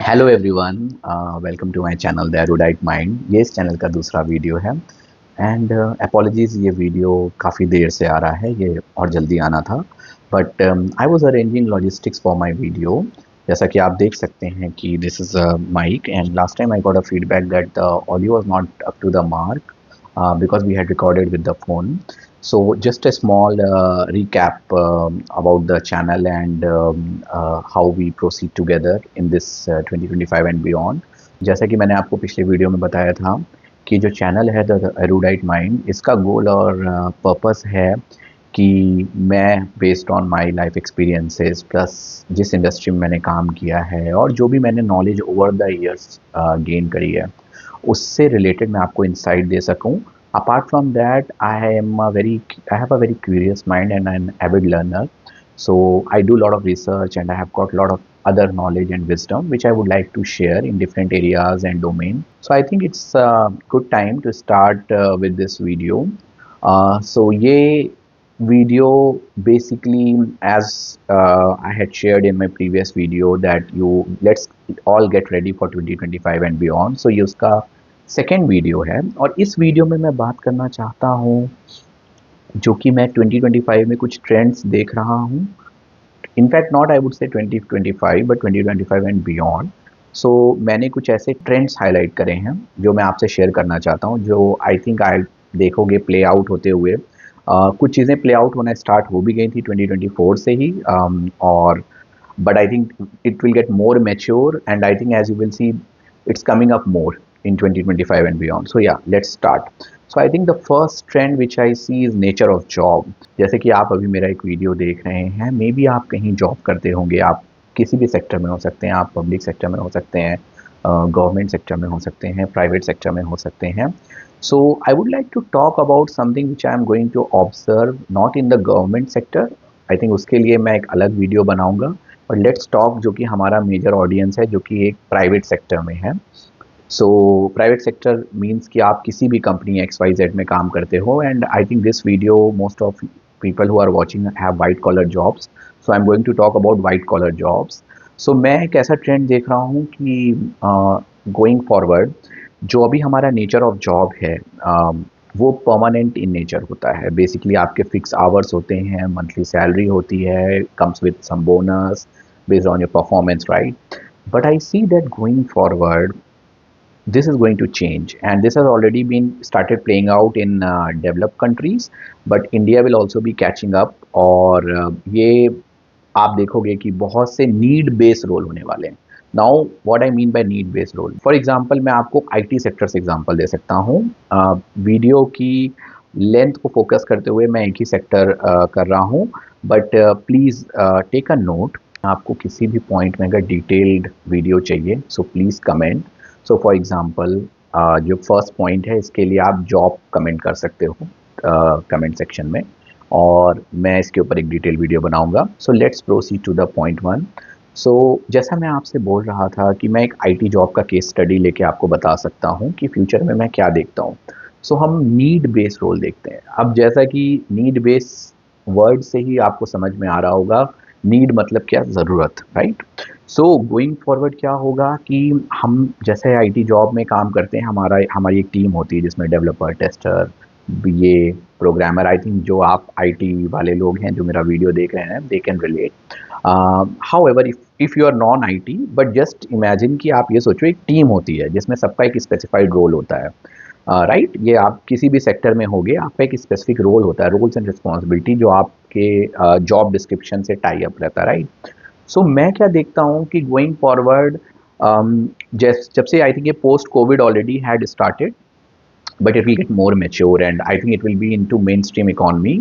Hello everyone, welcome to my channel the erudite mind. ये इस channel का दूसरा वीडियो है एंड अपॉलॉजीज, ये वीडियो काफ़ी देर से आ रहा है, ये और जल्दी आना था but I was arranging logistics for my video. जैसा कि आप देख सकते हैं कि this is a mic and last time I got a feedback that the audio was not up to the mark because we had recorded with the phone. So just a small recap about the channel and how we proceed together in this 2025 and beyond. जैसा कि मैंने आपको पिछले video में बताया था कि जो चैनल है द एरुडाइट माइंड, इसका गोल और पर्पस है कि मैं based on my life experiences plus जिस इंडस्ट्री में मैंने काम किया है और जो भी मैंने knowledge over the years gain करी है उससे रिलेटेड मैं आपको इंसाइट दे सकूं। Apart from that, I have a very curious mind and an avid learner. So I do a lot of research and I have got a lot of other knowledge and wisdom which I would like to share in different areas and domain. So I think it's a good time to start with this video. So ये video basically, as I had shared in my previous video, that you let's all get ready for 2025 and beyond. So ये उसका second video है और इस video में मैं बात करना चाहता हूँ जो कि मैं 2025 में कुछ ट्रेंड्स देख रहा हूँ। In fact not I would say 2025 but 2025 and beyond. सो मैंने कुछ ऐसे ट्रेंड्स हाईलाइट करे हैं जो मैं आपसे शेयर करना चाहता हूँ, जो आई थिंक आई देखोगे प्ले आउट होते हुए। कुछ चीज़ें प्ले आउट होना स्टार्ट हो भी गई थी 2024 से ही, और but I think it will get more mature and I think as you will see it's coming up more in 2025 and beyond. So yeah, let's start. So I think the first trend which I see is nature of job. जैसे कि आप अभी मेरा एक video देख रहे हैं, may be आप कहीं जॉब करते होंगे, आप किसी भी सेक्टर में हो सकते हैं, आप पब्लिक सेक्टर में हो सकते हैं, गवर्नमेंट सेक्टर में हो सकते हैं, प्राइवेट सेक्टर में हो सकते हैं। So I would like to talk about something which I am going to observe not in the government sector. I think उसके लिए मैं एक अलग वीडियो बनाऊंगा। और लेट्स टॉक जो कि हमारा मेजर ऑडियंस है, जो कि एक प्राइवेट सेक्टर में है। सो प्राइवेट सेक्टर मीन्स कि आप किसी भी कंपनी XYZ में काम करते हो and I think this video most of people who are watching have white collar jobs. So I am going to talk about white collar jobs. So मैं एक ऐसा ट्रेंड देख रहा हूँ कि गोइंग फॉरवर्ड जो अभी हमारा नेचर ऑफ जॉब है वो परमानेंट इन नेचर होता है। बेसिकली आपके फिक्स आवर्स होते हैं, मंथली सैलरी होती है, comes with some bonus based on your performance, right? But I see that going forward, this is going to change, and this has already been started playing out in developed countries, but India will also be catching up. और ये आप देखोगे कि बहुत से need based role होने वाले हैं। Now what I mean by need based role, for example मैं आपको IT सेक्टर से एग्जांपल दे सकता हूँ। वीडियो की लेंथ को फोकस करते हुए मैं एक ही सेक्टर कर रहा हूँ, but please take a note. आपको किसी भी पॉइंट में अगर डिटेल्ड वीडियो चाहिए so please comment. So for example जो फर्स्ट पॉइंट है इसके लिए आप जॉब कमेंट कर सकते हो कमेंट सेक्शन में, और मैं इसके ऊपर एक डिटेल वीडियो बनाऊंगा। So let's proceed to the point one. So जैसा मैं आपसे बोल रहा था कि मैं एक IT जॉब का केस स्टडी लेके आपको बता सकता हूँ कि फ्यूचर में मैं क्या देखता हूँ। सो हम नीड बेस्ड रोल देखते हैं। अब जैसा कि नीड बेस्ड वर्ड से ही आपको समझ में आ रहा होगा, नीड मतलब क्या, ज़रूरत, राइट? सो गोइंग फॉरवर्ड क्या होगा कि हम जैसे IT जॉब में काम करते हैं, हमारी एक टीम होती है जिसमें developer, tester, BA, programmer. I think जो आप IT वाले लोग हैं जो मेरा वीडियो देख रहे हैं, they can relate. However if you are non IT, but just imagine कि आप ये सोचो एक टीम होती है जिसमें सबका एक स्पेसिफाइड रोल होता है, राइट? ये आप किसी भी सेक्टर में होगे, आपका एक स्पेसिफिक रोल होता है, रोल्स एंड रिस्पॉन्सिबिलिटी जो आपके जॉब डिस्क्रिप्शन से टाई अप रहता है, राइट? सो मैं क्या देखता हूँ कि गोइंग फॉरवर्ड, जब से आई थिंक ये post covid already had started, but it will get more mature and I think it will be into mainstream economy,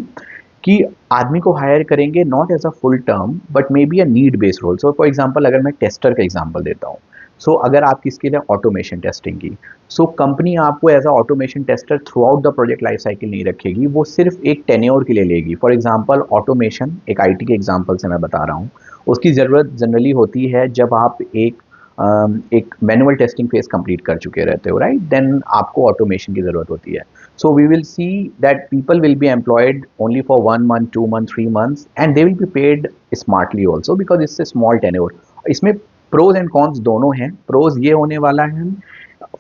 कि आदमी को हायर करेंगे not as a full term but maybe a need based role. So for example अगर मैं tester का example देता हूँ, सो अगर आप किसके लिए ऑटोमेशन टेस्टिंग की, सो कंपनी आपको as a automation tester throughout the project life cycle नहीं रखेगी, वो सिर्फ एक टेन्योर के लिए लेगी। फॉर एग्जांपल ऑटोमेशन एक IT के एग्जांपल से मैं बता रहा हूँ, उसकी ज़रूरत जनरली होती है जब आप एक मैनुअल टेस्टिंग फेज कंप्लीट कर चुके रहते हो, राइट? देन आपको ऑटोमेशन की ज़रूरत होती है। So we will see that people will be employed only for 1 month, 2 months, 3 months, and they will be paid smartly also because it's a small tenure. इसमें प्रोज एंड कॉन्स दोनों हैं। Pros ये होने वाला है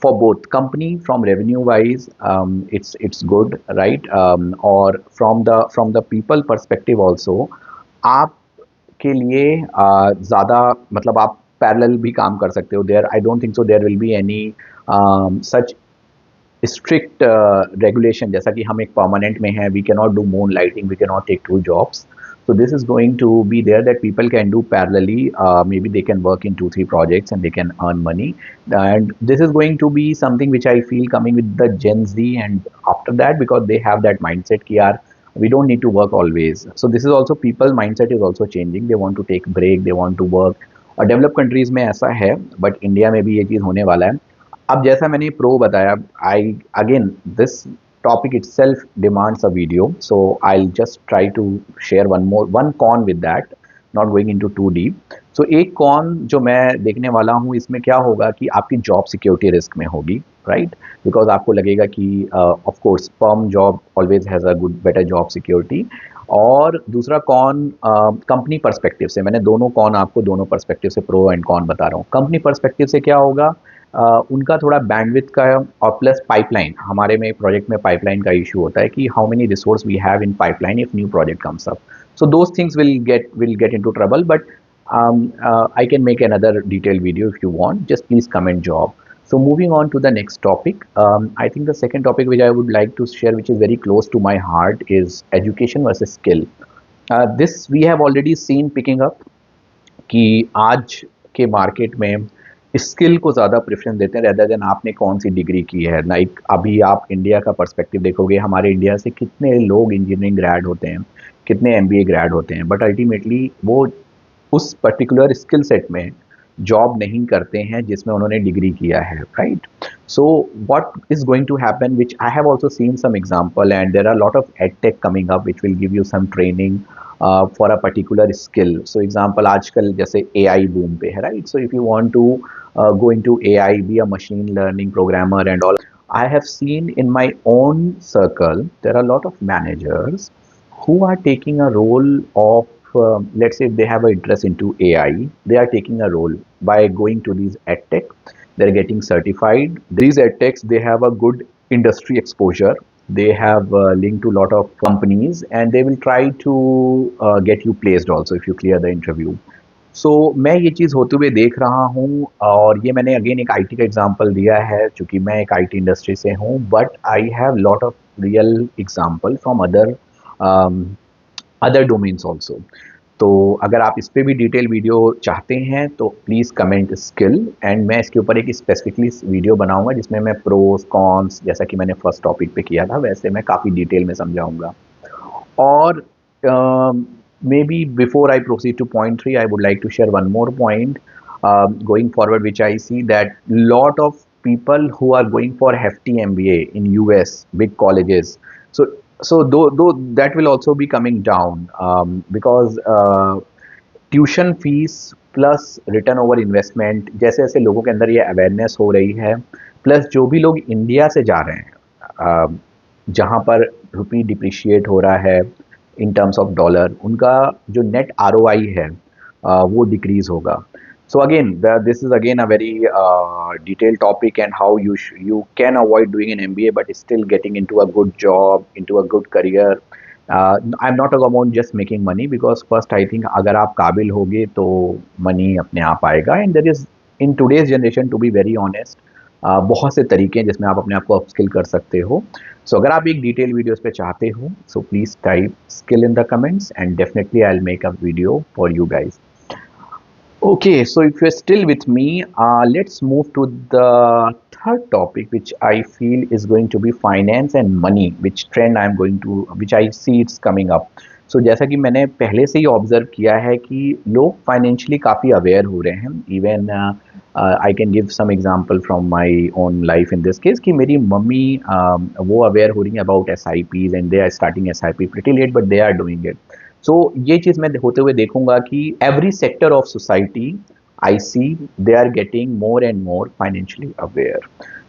for both company from revenue wise, it's good, right? और from the people perspective also, आपके लिए ज़्यादा मतलब आप पैरेलल भी काम कर सकते हो। There I don't think so there will be any such strict regulation, जैसा कि हम एक परमानेंट में हैं, we can not do moonlighting, we can not take two jobs. So this is going to be there that people can do parallelly. Maybe they can work in 2-3 projects and they can earn money. And this is going to be something which I feel coming with the Gen Z and after that, because they have that mindset ki yaar, we don't need to work always. So this is also, people mindset is also changing. They want to take break, they want to work. और develop countries में ऐसा है, but India में भी ये चीज़ होने वाला है. अब जैसा मैंने प्रो बताया, I again this topic itself demands a video, so I'll just try to share one con with that, not going into too deep. So एक con जो मैं देखने वाला हूँ, इसमें क्या होगा कि आपकी जॉब सिक्योरिटी रिस्क में होगी, राइट? बिकॉज आपको लगेगा कि of course firm job always has a good better job security. और दूसरा कॉन कंपनी पर्सपेक्टिव से, मैंने दोनों कॉन आपको दोनों पर्सपेक्टिव से प्रो एंड कॉन बता रहा हूँ. कंपनी पर्सपेक्टिव से क्या होगा, उनका थोड़ा बैंडविड्थ का और प्लस पाइपलाइन, हमारे में प्रोजेक्ट में पाइपलाइन का इशू होता है कि how many resource we have in pipeline if new project comes up. So those things will get into trouble, but I can make another detailed video if you want. Just please comment job. So moving on to the next topic, I think the second topic which I would like to share, which is very close to my heart, is education versus skill. This we have already seen picking up कि आज के market में skill को ज़्यादा preference देते हैं rather than आपने कौन सी डिग्री की है. लाइक अभी आप इंडिया का पर्सपेक्टिव देखोगे, हमारे इंडिया से कितने लोग इंजीनियरिंग ग्रेड होते हैं, कितने एमबीए ग्रेड होते हैं, बट अल्टीमेटली वो उस पर्टिकुलर स्किल सेट में जॉब नहीं करते हैं जिसमें उन्होंने डिग्री किया है, right? So what is going to happen, which I have also seen some example, and there are lot of edtech coming up which will give you some training for a particular skill. So example आजकल जैसे AI boom पे है, right? So if you want to go into AI, be a machine learning programmer and all, I have seen in my own circle there are a lot of managers who are taking a role of let's say if they have an interest into AI, they are taking a role by going to these edtech. They're getting certified. These edtechs, they have a good industry exposure. They have linked to a lot of companies, and they will try to get you placed also if you clear the interview. सो मैं ये चीज़ होते हुए देख रहा हूँ, और ये मैंने अगेन एक आईटी का एग्जांपल दिया है क्योंकि मैं एक आईटी इंडस्ट्री से हूँ, but I have lot of real example from other domains also. तो अगर आप इस पे भी डिटेल वीडियो चाहते हैं तो प्लीज़ कमेंट स्किल, एंड मैं इसके ऊपर एक स्पेसिफिकली वीडियो बनाऊंगा जिसमें मैं प्रोस कॉन्स, जैसा कि मैंने फर्स्ट टॉपिक पे किया था, वैसे मैं काफ़ी डिटेल में समझाऊंगा. और maybe before I proceed to point 3, I would like to share one more point going forward, which I see that lot of people who are going for hefty MBA in US big colleges. So though that will also be coming down because tuition fees plus return over investment, जैसे जैसे लोगों के अंदर ये awareness हो रही है, plus जो भी लोग इंडिया से जा रहे हैं जहाँ पर रुपी डिप्रिशिएट हो रहा है इन टर्म्स ऑफ डॉलर, उनका जो नेट ROI है वो डिक्रीज होगा. So again, this is again a very detailed topic, and how you can avoid doing an MBA but still getting into a good job, into a good career. I'm not talking about just making money, because first I think अगर आप काबिल होगे तो money अपने आप आएगा, and there is in today's generation, to be very honest, बहुत से तरीके हैं जिसमें आप अपने आप को अपस्किल कर सकते हो. सो अगर आप एक डिटेल वीडियोस पे चाहते हो, so please type skill in the comments and definitely I will make a video for you guys. Okay, so if you're still with me, let's move to the third topic, which I feel is going to be finance and money, which I see it's coming up. So जैसा कि मैंने पहले से ही observe किया है कि लोग financially काफ़ी अवेयर हो रहे हैं. Even I can give some example from my own life in this case, कि मेरी मम्मी वो अवेयर हो रही हैं about SIPs, and they are starting SIP pretty late, but they are doing it. So ये चीज़ मैं होते हुए देखूंगा कि every sector of society I see they are getting more and more financially aware.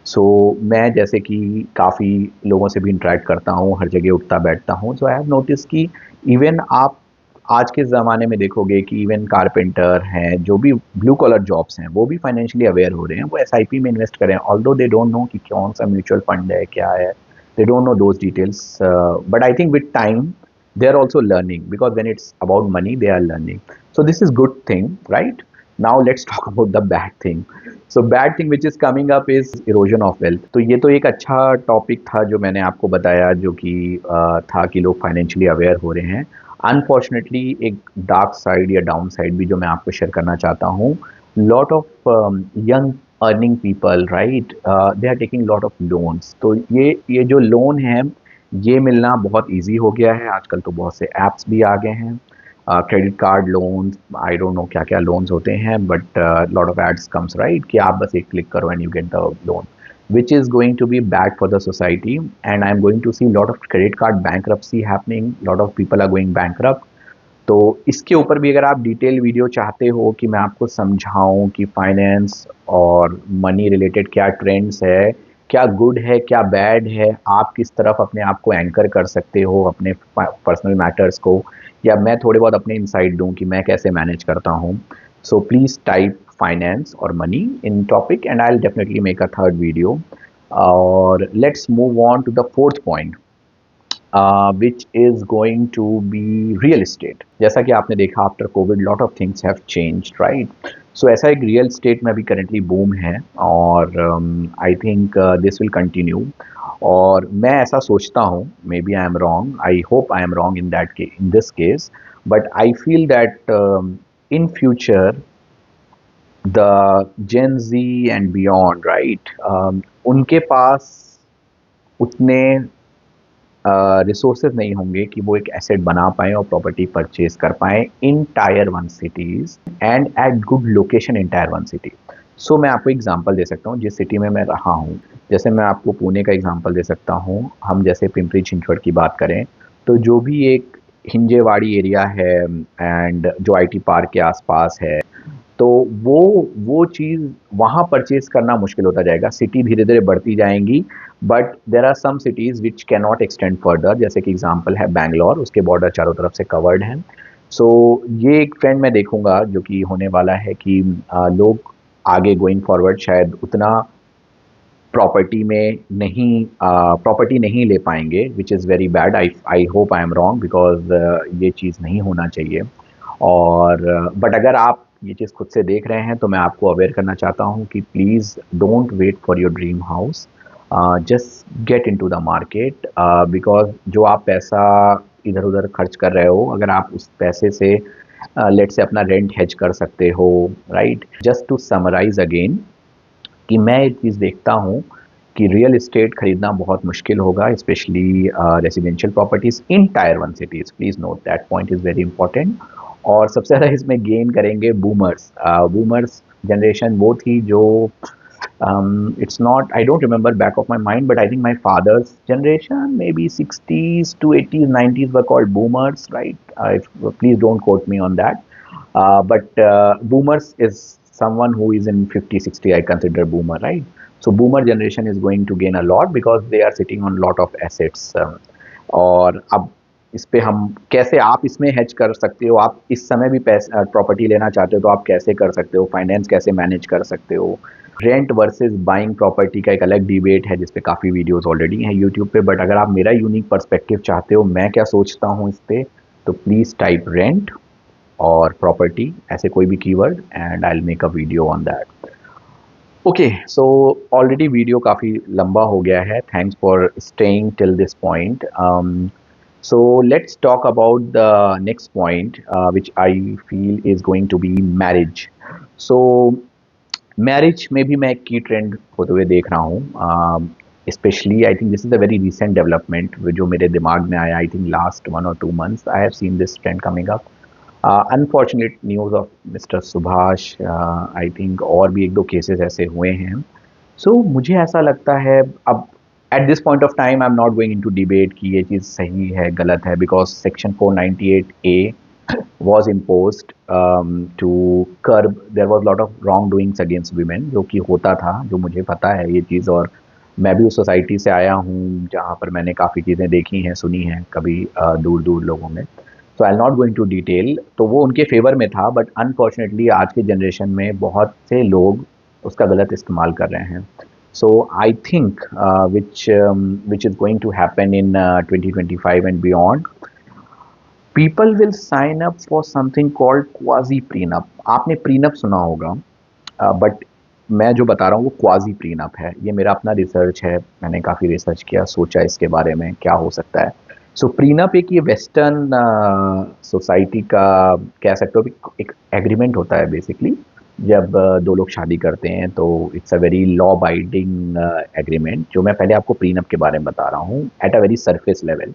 So मैं जैसे कि काफ़ी लोगों से भी इंटरेक्ट करता हूँ, हर जगह उठता बैठता हूँ, सो आई हैव नोटिस कि इवन आप आज के ज़माने में देखोगे कि इवन कारपेंटर हैं, जो भी ब्लू कॉलर जॉब्स हैं, वो भी फाइनेंशियली अवेयर हो रहे हैं। वो एसआईपी में इन्वेस्ट कर रहे हैं, ऑल्दो दे डोंट नो कि कौन-सा म्यूचुअल फंड है, क्या है। They don't know those details, but I think with time, they are also learning because when it's about money, they are learning. So this is good thing, right? Now let's talk about the bad thing. So bad thing which is coming up is erosion of wealth. तो ये तो एक अच्छा topic था जो मैंने आपको बताया, जो कि था कि लोग फाइनेंशियली अवेयर हो रहे हैं। अनफॉर्चुनेटली एक डार्क साइड या डाउन साइड भी जो मैं आपको शेयर करना चाहता हूँ, lot of young earning people, right, they are taking lot of loans. तो ये जो लोन है, ये मिलना बहुत इजी हो गया है आजकल। तो बहुत से ऐप्स भी आ गए हैं, credit card loans, I don't know क्या क्या लोन्स होते हैं, but lot of ads comes, right, कि आप बस एक क्लिक करो and you get the loan, which is going to be bad for the society. And I'm going to see a lot of credit card bankruptcy happening, lot of people are going bankrupt. तो इसके ऊपर भी अगर आप detail video चाहते हो कि मैं आपको समझाऊं कि फाइनेंस और मनी रिलेटेड क्या ट्रेंड्स है, क्या गुड है, क्या बैड है, आप किस तरफ अपने आप को एंकर कर सकते हो अपने पर्सनल मैटर्स को, या मैं थोड़े बहुत अपने इनसाइट दूं कि मैं कैसे मैनेज करता हूं, so please type finance or money in topic and I'll definitely make a third video. Or let's move on to the fourth point, which is going to be real estate. जैसा कि आपने देखा after Covid lot of things have changed, right? So ऐसा एक real estate में अभी currently boom है और I think this will continue. और मैं ऐसा सोचता हूँ, maybe I am wrong, I hope I am wrong in that in this case, but I feel that in future the Gen Z and beyond, right? उनके पास उतने resources नहीं होंगे कि वो एक एसेट बना पाएँ और प्रॉपर्टी परचेज कर पाएँ in tier 1 cities and at good location in tier 1 city. So मैं आपको एग्जांपल दे सकता हूँ जिस सिटी में मैं रहा हूँ। जैसे मैं आपको पुणे का एग्जांपल दे सकता हूँ। हम जैसे पिंपरी चिंचवड की बात करें तो जो भी एक हिंजेवाड़ी एरिया है एंड जो आईटी पार्क के आसपास है, तो वो चीज़ वहाँ परचेज करना मुश्किल होता जाएगा। सिटी धीरे-धीरे बढ़ती जाएँगी, but there are some cities which can not extend further, जैसे कि एग्ज़ाम्पल है बैंगलोर, उसके बॉर्डर चारों तरफ से कवर्ड हैं। सो ये एक ट्रेंड मैं देखूँगा जो कि होने वाला है कि लोग आगे गोइंग फॉरवर्ड शायद उतना प्रॉपर्टी नहीं ले पाएँगे, which is very bad. I hope I am wrong because ये चीज़ नहीं होना चाहिए। और बट अगर आप ये चीज़ खुद से देख रहे हैं तो मैं आपको अवेयर करना चाहता हूँ कि please don't wait for your dream house, just get into the market, because जो आप पैसा इधर-उधर खर्च कर रहे हो, अगर आप उस पैसे से लेट्स से अपना रेंट हेज कर सकते हो, right? Just to summarise again कि मैं एक चीज़ देखता हूँ कि रियल एस्टेट खरीदना बहुत मुश्किल होगा, specially residential properties in tier 1 cities. Please note that point is very important. और सबसे ज़्यादा इसमें गेन करेंगे बूमर्स। बूमर्स जनरेशन वो थी जो it's not, I don't remember back of my mind, but I think my father's generation may be 60s to 80s 90s were called boomers, right? Please don't quote me on that, but boomers is someone who is in 50-60, I consider boomer, right? So boomer generation is going to gain a lot because they are sitting on lot of assets. और अब इस पे हम कैसे आप इसमें hedge कर सकते हो, आप इस समय भी पैसा प्रॉपर्टी लेना चाहते हो तो आप कैसे कर सकते हो, फाइनेंस कैसे मैनेज कर सकते हो, रेंट वर्सेस बाइंग प्रॉपर्टी का एक अलग डिबेट है जिस पे काफ़ी वीडियोस ऑलरेडी हैं यूट्यूब पे। बट अगर आप मेरा यूनिक पर्सपेक्टिव चाहते हो, मैं क्या सोचता हूँ इस पे, तो प्लीज़ टाइप रेंट और प्रॉपर्टी, ऐसे कोई भी keyword, and I will make a video on that. Okay, so already video काफ़ी लंबा हो गया है। Thanks for staying till this point. So let's talk about the next point, which I feel is going to be marriage. So marriage में भी मैं एक की ट्रेंड होते हुए देख रहा हूँ, specially I think this is a very recent development जो मेरे दिमाग में आया। I think last 1 or 2 months I have seen this trend coming up. Unfortunate news of mister Subhash, I think और भी 1-2 केसेस ऐसे हुए हैं। सो मुझे ऐसा लगता है, अब at this point of time I am not going into debate कि ये चीज़ सही है गलत है, because section 498A was imposed to curb, there was lot of wrongdoings against women, जो कि होता था, जो मुझे पता है ये चीज़। और मैं भी उस सोसाइटी से आया हूँ जहाँ पर मैंने काफ़ी चीज़ें देखी हैं, सुनी हैं कभी दूर दूर लोगों में। So I am not going to detail. तो वो उनके फेवर में था, बट अनफॉर्चुनेटली आज के जनरेशन में बहुत से लोग उसका गलत इस्तेमाल कर रहे हैं। So I think which is going to happen in 2025 and beyond, people will sign up for something called quasi prenup. आपने प्रीनप सुना होगा, बट मैं जो बता रहा हूँ वो क्वाजी प्रीनप है। ये मेरा अपना रिसर्च है, मैंने काफ़ी रिसर्च किया, सोचा इसके बारे में क्या हो सकता है। सो प्रीनप एक ये वेस्टर्न सोसाइटी का कह सकते हो कि एक एग्रीमेंट होता है बेसिकली। जब दो लोग शादी करते हैं तो it's a very law binding agreement. जो मैं पहले आपको प्रीनप के बारे में बता रहा हूँ at a very surface level.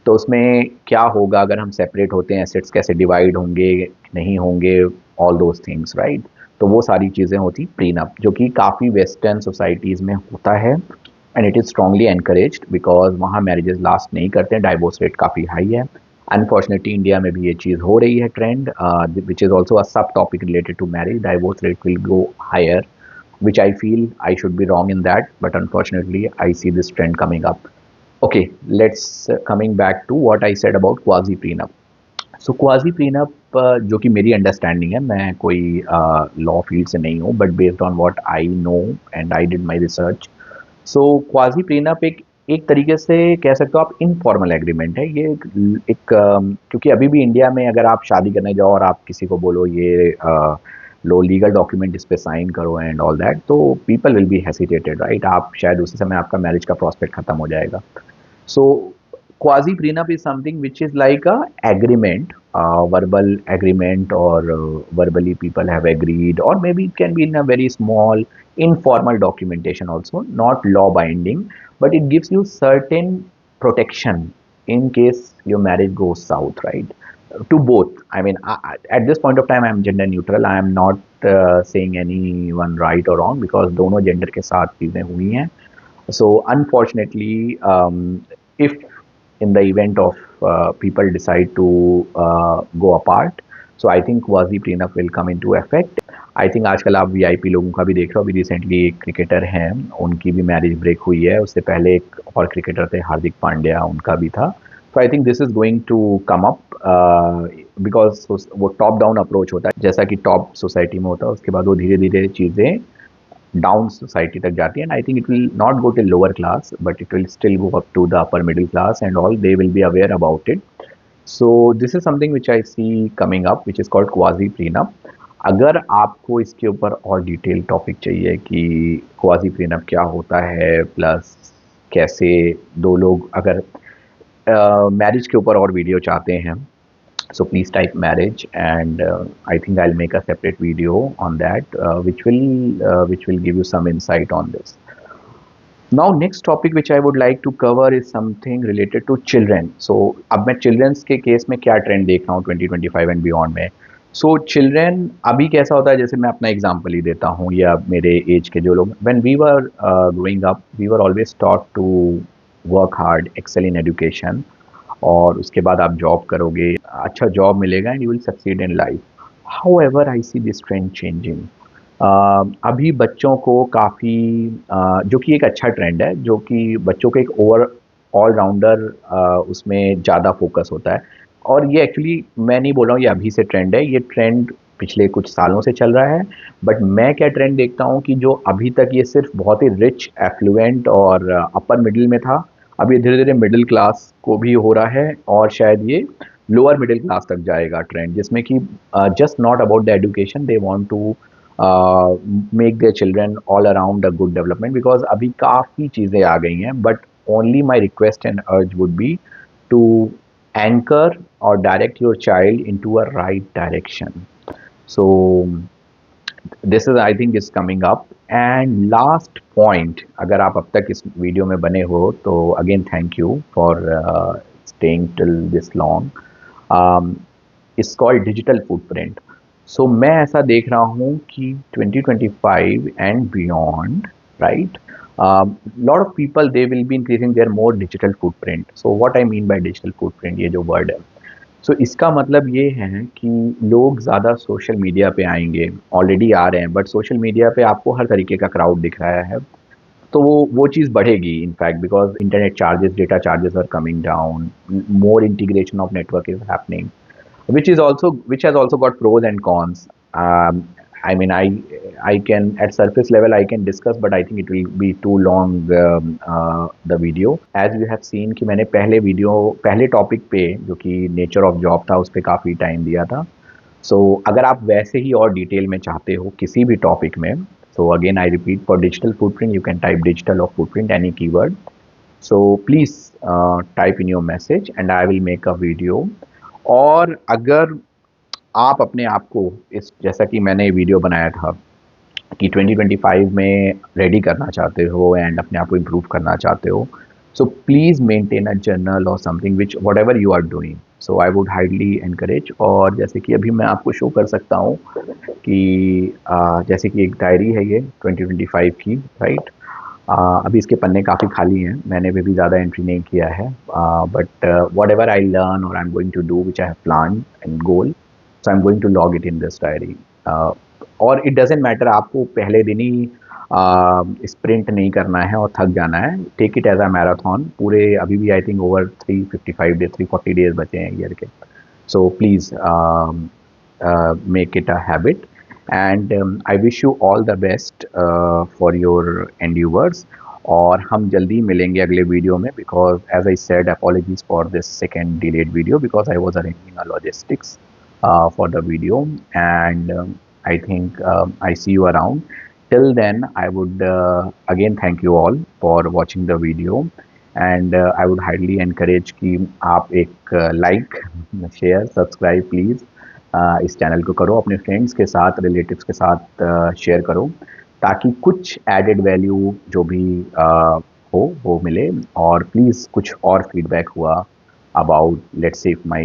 तो उसमें क्या होगा अगर हम सेपरेट होते हैं, एसेट्स कैसे डिवाइड होंगे, नहीं होंगे, ऑल दोज थिंग्स, राइट। तो वो सारी चीज़ें होती प्रीनप, जो कि काफ़ी वेस्टर्न सोसाइटीज़ में होता है and it is strongly encouraged because वहाँ मैरिजेस लास्ट नहीं करते हैं, डाइवोर्स रेट काफ़ी हाई है। अनफॉर्चुनेटली इंडिया में भी ये चीज़ हो रही है trend, which is also a subtopic related to marriage. Divorce rate will go higher, which I feel I should be wrong in that, but unfortunately I see this trend coming up. Okay, let's coming back to what I said about quasi prenup. So quasi prenup जो कि मेरी understanding है, मैं कोई law field से नहीं हूँ, but based on what I know and I did my research. So quasi prenup एक एक तरीके से कह सकते हो आप इनफॉर्मल एग्रीमेंट है। ये क्योंकि अभी भी इंडिया में अगर आप शादी करने जाओ और आप किसी को बोलो ये लो लीगल डॉक्यूमेंट इस पे साइन करो एंड ऑल दैट, तो पीपल विल बी हेसिटेटेड, राइट। आप शायद उसी समय आपका मैरिज का प्रोस्पेक्ट खत्म हो जाएगा। So quasi prenup is something which is like a agreement, verbal agreement, or verbally people have agreed, or maybe it can be in a very small informal documentation also, not law binding, but it gives you certain protection in case your marriage goes south, right? To both. I mean, at this point of time, I am gender neutral. I am not saying anyone right or wrong because दोनों gender के साथ चीजें हुई हैं। So unfortunately, if in the event of people decide to go apart, so I think quasi prenup will come into effect. I think आजकल आप VIP लोगों का भी देख रहे हो। अभी रिसेंटली एक क्रिकेटर हैं, उनकी भी मैरिज ब्रेक हुई है। उससे पहले एक और क्रिकेटर थे, हार्दिक पांड्या, उनका भी था। तो I think this is going to come up because वो टॉप डाउन अप्रोच होता है, जैसा कि टॉप सोसाइटी में होता है। उसके बाद वो धीरे धीरे चीज़ें डाउन सोसाइटी तक जाती है, and I think it will not go till lower class, but it will still go up to the upper middle class and all, they will be aware about it. So this is something which I see coming up, which is called quasi prenup. अगर आपको इसके ऊपर और detail topic चाहिए कि quasi prenup क्या होता है, प्लस कैसे दो लोग अगर मैरिज के ऊपर और वीडियो चाहते हैं, so please type marriage, and I think I'll make a separate video on that, which will give you some insight on this. Now next topic which I would like to cover is something related to children. So अब मैं children's के case में क्या trend देख रहा हूँ 2025 and beyond में। सो children अभी कैसा होता है, जैसे मैं अपना एग्जांपल ही देता हूँ, या मेरे एज के जो लोग, when we were growing up, we were always taught to work hard, excel in education, और उसके बाद आप जॉब करोगे, अच्छा जॉब मिलेगा and you will succeed in life. However I see this trend changing. अभी बच्चों को काफ़ी जो कि एक अच्छा ट्रेंड है, जो कि बच्चों को एक ओवर ऑलराउंडर उसमें ज़्यादा फोकस होता है। और ये एक्चुअली मैं नहीं बोल रहा हूँ ये अभी से ट्रेंड है, ये ट्रेंड पिछले कुछ सालों से चल रहा है। बट मैं क्या ट्रेंड देखता हूँ कि जो अभी तक ये सिर्फ बहुत ही रिच, एफ्लुएंट और अपर मिडिल में था, अब ये धीरे धीरे मिडिल क्लास को भी हो रहा है, और शायद ये लोअर मिडिल क्लास तक जाएगा ट्रेंड, जिसमें कि just not about the education, they want to make their children all around a good development, because अभी काफ़ी चीज़ें आ गई हैं। But only my request and urge would be to anchor or direct your child into a right direction. So this is, I think, is coming up. And last point, अगर आप अब तक इस वीडियो में बने हो तो again thank you for staying till this long. It's called digital footprint. So मैं ऐसा देख रहा हूँ कि 2025 and beyond, right? Lot of people, they will be increasing their more digital footprint. So what I mean by digital footprint, ये जो word है, सो इसका मतलब ये है कि लोग ज़्यादा सोशल मीडिया पे आएंगे, ऑलरेडी आ रहे हैं, बट सोशल मीडिया पे आपको हर तरीके का क्राउड दिख रहा है। तो वो चीज़ बढ़ेगी in fact, because internet charges, data charges are coming down, more integration of network is happening, which has also got pros and cons. I mean, I can, at surface level I can discuss, but I think it will be too long, the video. As you have seen कि मैंने पहले topic पे जो कि nature of job था उस पे काफ़ी टाइम दिया था. सो अगर आप वैसे ही और डिटेल में चाहते हो किसी भी टॉपिक में, so again I repeat, for digital footprint you can type digital or footprint, any keyword. So please type in your message and I will make a video. और अगर आप अपने आप को इस, जैसा कि मैंने वीडियो बनाया था कि 2025 में रेडी करना चाहते हो एंड अपने आप को इम्प्रूव करना चाहते हो, so please maintain a journal or something which whatever you are doing. So I would highly encourage. और जैसे कि अभी मैं आपको शो कर सकता हूँ कि जैसे कि एक डायरी है ये 2025 की, राइट. अभी इसके पन्ने काफ़ी खाली हैं, मैंने भी ज़्यादा एंट्री नहीं किया है, but whatever I learn or I am going to do which I have plan and goal, so I am going to log it in this diary. और इट डजेंट मैटर आपको पहले दिन ही sprint नहीं करना है और थक जाना है. Take it as a marathon. पूरे अभी भी I think over 355 days, 340 days बचे हैं ईयर के. So please make it a habit, and I wish you all the best for your endeavors. और हम जल्दी मिलेंगे अगले वीडियो में, because as I said, apologies for this second delayed video because I was arranging a logistics for the video, and I think I see you around. Till then, I would again thank you all for watching the video, and I would highly encourage कि आप एक like, share, subscribe please. इस channel को करो, अपने friends के साथ, relatives के साथ शेयर करो, ताकि कुछ एडेड वैल्यू जो भी हो वो मिले. और प्लीज़ कुछ और फीडबैक हुआ about, let's say, if my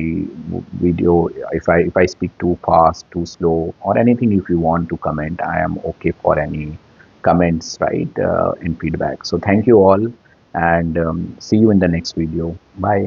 video, if I speak too fast, too slow, or anything, if you want to comment, I am okay for any comments, right, and feedback. So thank you all, and see you in the next video. Bye.